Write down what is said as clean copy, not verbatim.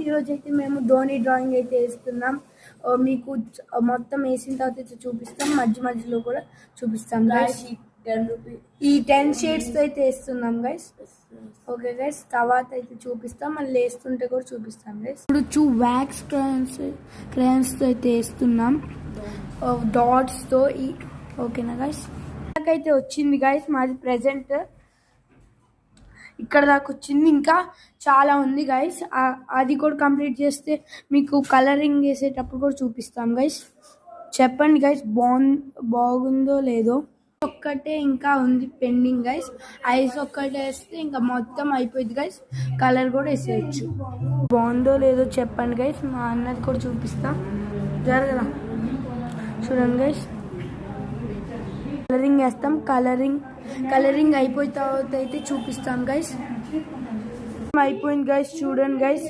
ఈరోజు అయితే మేము ధోని డ్రాయింగ్ అయితే వేస్తున్నాం. మీకు మొత్తం వేసిన తర్వాత అయితే చూపిస్తాం, మధ్యలో కూడా చూపిస్తాం గైస్. ఈ 10 షేడ్స్ అయితే వేస్తున్నాం గైస్. ఓకే గైస్, తర్వాత అయితే చూపిస్తాం, మళ్ళీ వేస్తుంటే కూడా చూపిస్తాం గైస్. ఇప్పుడు 2 వ్యాక్స్ క్రేయాన్స్తో అయితే వేస్తున్నాం, డాట్స్తో. ఓకేనా గైస్, నాకైతే వచ్చింది గైస్. మాది ప్రెజెంట్ ఇక్కడ దాకా వచ్చింది, ఇంకా చాలా ఉంది గైస్. అది కూడా కంప్లీట్ చేస్తే మీకు కలరింగ్ వేసేటప్పుడు కూడా చూపిస్తాం గైస్. చెప్పండి గైస్, బాగుందో లేదో. ఒక్కటే ఇంకా ఉంది పెండింగ్ గైస్. ఐస్ ఒక్కటే వేస్తే ఇంకా మొత్తం అయిపోయింది గైస్. కలర్ కూడా వేసేయచ్చు. బాగుందో లేదో చెప్పండి గైస్. మా అన్నది కూడా చూపిస్తా, జరగదా. చూడండి గైస్, కలరింగ్ వేస్తాం. కలరింగ్ అయిపోయిన తర్వాత అయితే చూపిస్తాం గైస్. అయిపోయింది గైస్, చూడండి గైస్.